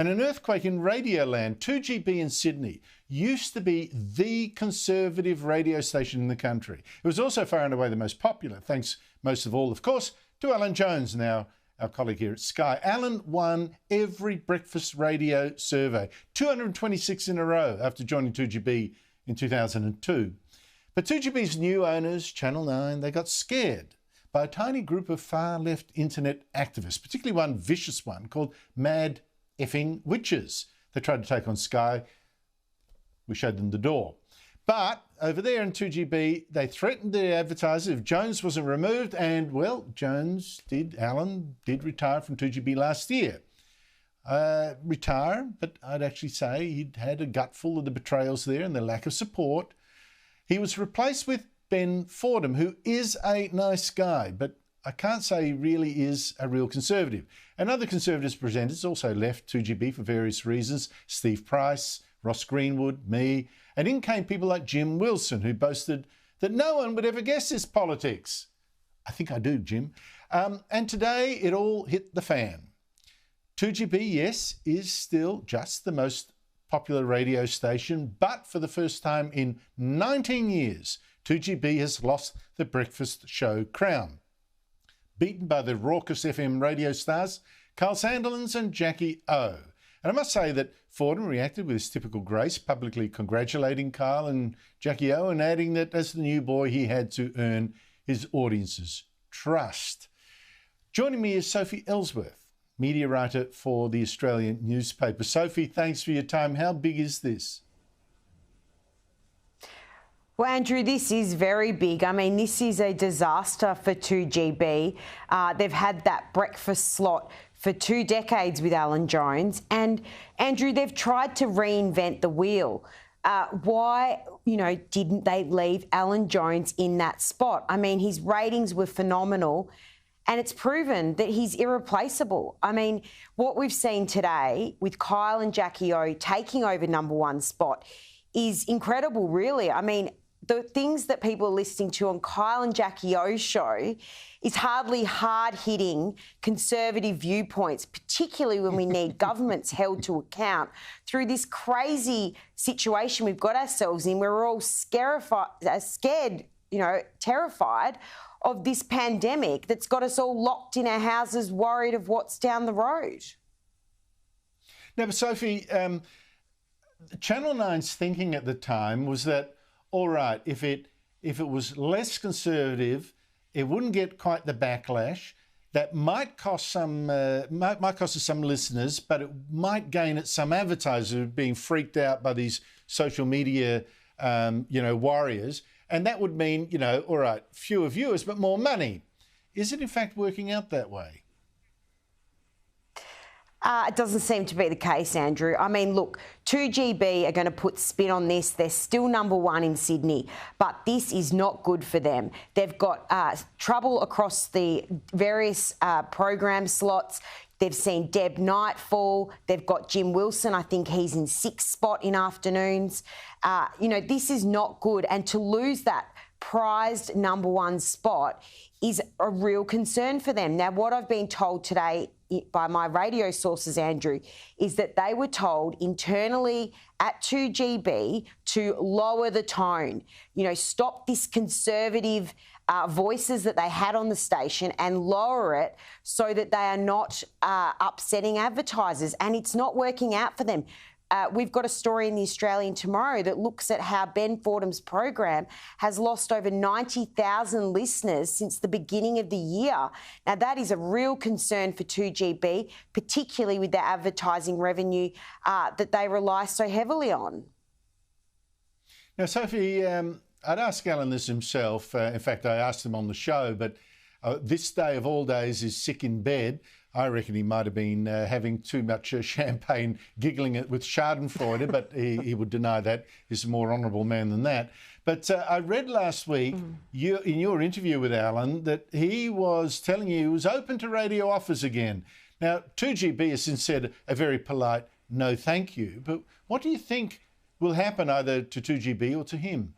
And an earthquake in Radioland, 2GB in Sydney, used to be the conservative radio station in the country. It was also far and away the most popular, thanks most of all, of course, to Alan Jones, now our colleague here at Sky. Alan won every breakfast radio survey, 226 in a row after joining 2GB in 2002. But 2GB's new owners, Channel 9, they got scared by a tiny group of far-left internet activists, particularly one vicious one called Mad Effing Witches. They tried to take on Sky. We showed them the door. But over there in 2GB, they threatened the advertisers if Jones wasn't removed, and, well, Alan did retire from 2GB last year. Retire, but I'd actually say he'd had a gutful of the betrayals there and the lack of support. He was replaced with Ben Fordham, who is a nice guy, but I can't say he really is a real conservative. And other Conservatives presenters also left 2GB for various reasons. Steve Price, Ross Greenwood, me, and in came people like Jim Wilson, who boasted that no one would ever guess his politics. I think I do, Jim. And today it all hit the fan. 2GB, yes, is still just the most popular radio station, but for the first time in 19 years, 2GB has lost the breakfast show crown, beaten by the raucous FM radio stars Carl Sandilands and Jackie O. And I must say that Fordham reacted with his typical grace, publicly congratulating Carl and Jackie O and adding that as the new boy he had to earn his audience's trust. Joining me is Sophie Ellsworth, media writer for the Australian newspaper. Sophie, thanks for your time. How big is this? Well, Andrew, this is very big. I mean, this is a disaster for 2GB. They've had that breakfast slot for 2 decades with Alan Jones. And, Andrew, they've tried to reinvent the wheel. Why, didn't they leave Alan Jones in that spot? I mean, his ratings were phenomenal, and it's proven that he's irreplaceable. I mean, what we've seen today with Kyle and Jackie O taking over number one spot is incredible, really. I mean, the things that people are listening to on Kyle and Jackie O's show is hardly hard-hitting conservative viewpoints, particularly when we need governments held to account through this crazy situation we've got ourselves in, where we're all scared, terrified of this pandemic that's got us all locked in our houses, worried of what's down the road. Now, but Sophie, Channel 9's thinking at the time was that, all right, if it was less conservative, it wouldn't get quite the backlash. That might cost us some listeners, but it might gain it some advertisers being freaked out by these social media, warriors. And that would mean, all right, fewer viewers, but more money. Is it in fact working out that way? It doesn't seem to be the case, Andrew. I mean, look, 2GB are going to put spin on this. They're still number one in Sydney, but this is not good for them. They've got trouble across the various program slots. They've seen Deb Knight fall. They've got Jim Wilson. I think he's in 6th spot in afternoons. This is not good. And to lose that prized number one spot is a real concern for them. Now, what I've been told today by my radio sources, Andrew, is that they were told internally at 2GB to lower the tone, stop this conservative voices that they had on the station and lower it so that they are not upsetting advertisers. And it's not working out for them. We've got a story in the Australian tomorrow that looks at how Ben Fordham's program has lost over 90,000 listeners since the beginning of the year. Now, that is a real concern for 2GB, particularly with their advertising revenue that they rely so heavily on. Now, Sophie, I'd ask Alan this himself. In fact, I asked him on the show, but this day of all days is sick in bed. I reckon he might have been having too much champagne, giggling it with Schadenfreude, but he would deny that. He's a more honourable man than that. But I read last week in your interview with Alan that he was telling you he was open to radio offers again. Now, 2GB has since said a very polite no thank you, but what do you think will happen either to 2GB or to him?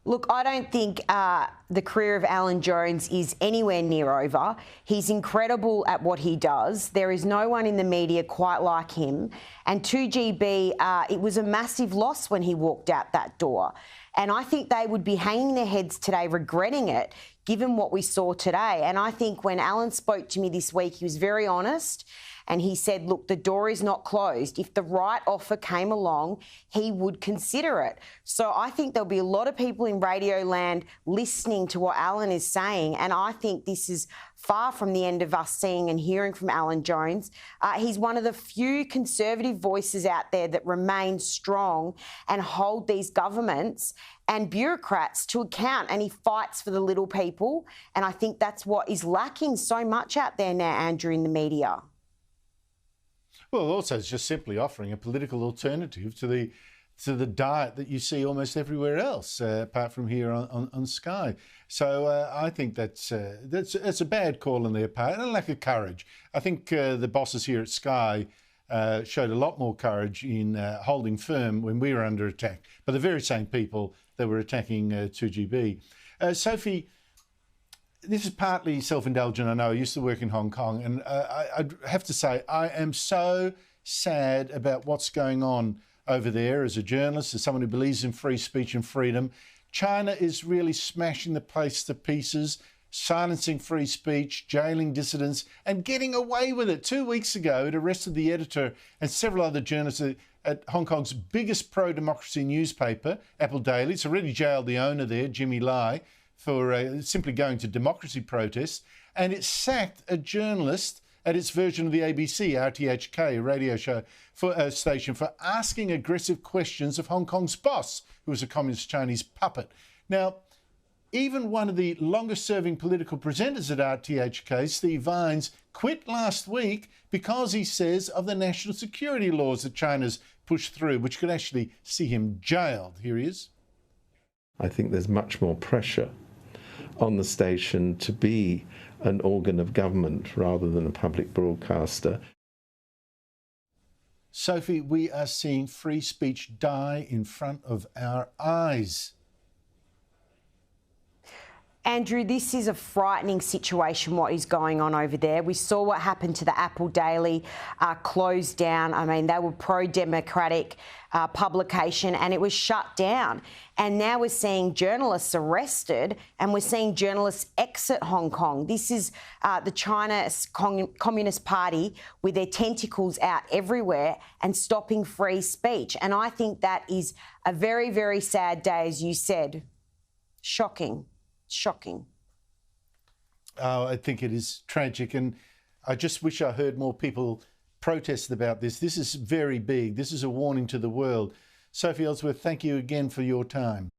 Look, I don't think the career of Alan Jones is anywhere near over. He's incredible at what he does. There is no one in the media quite like him. And 2GB, it was a massive loss when he walked out that door. And I think they would be hanging their heads today regretting it, given what we saw today. And I think when Alan spoke to me this week, he was very honest. And he said, look, the door is not closed. If the right offer came along, he would consider it. So I think there'll be a lot of people in Radio Land listening to what Alan is saying. And I think this is far from the end of us seeing and hearing from Alan Jones. He's one of the few Conservative voices out there that remain strong and hold these governments and bureaucrats to account, and he fights for the little people. And I think that's what is lacking so much out there now, Andrew, in the media. Well, also it's just simply offering a political alternative to the diet that you see almost everywhere else, apart from here on Sky. So I think that's a bad call on their part and a lack of courage. I think the bosses here at Sky showed a lot more courage in holding firm when we were under attack by the very same people that were attacking 2GB. Sophie, this is partly self-indulgent, I know. I used to work in Hong Kong, and I have to say I am so sad about what's going on over there as a journalist, as someone who believes in free speech and freedom. China is really smashing the place to pieces, silencing free speech, jailing dissidents, and getting away with it. 2 weeks ago, it arrested the editor and several other journalists at Hong Kong's biggest pro-democracy newspaper, Apple Daily. It's already jailed the owner there, Jimmy Lai, for simply going to democracy protests, and it sacked a journalist at its version of the ABC, RTHK, a radio show station, for asking aggressive questions of Hong Kong's boss, who was a communist Chinese puppet. Now, even one of the longest-serving political presenters at RTHK, Steve Vines, quit last week because he says of the national security laws that China's pushed through, which could actually see him jailed. Here he is. I think there's much more pressure on the station to be an organ of government rather than a public broadcaster. Sophie, we are seeing free speech die in front of our eyes. Andrew, this is a frightening situation, what is going on over there. We saw what happened to the Apple Daily, closed down. I mean, they were pro-democratic publication, and it was shut down. And now we're seeing journalists arrested, and we're seeing journalists exit Hong Kong. This is the China Communist Party with their tentacles out everywhere and stopping free speech. And I think that is a very, very sad day, as you said. Shocking. Shocking. Oh, I think it is tragic, and I just wish I heard more people protest about this. This is very big. This is a warning to the world. Sophie Ellsworth, thank you again for your time.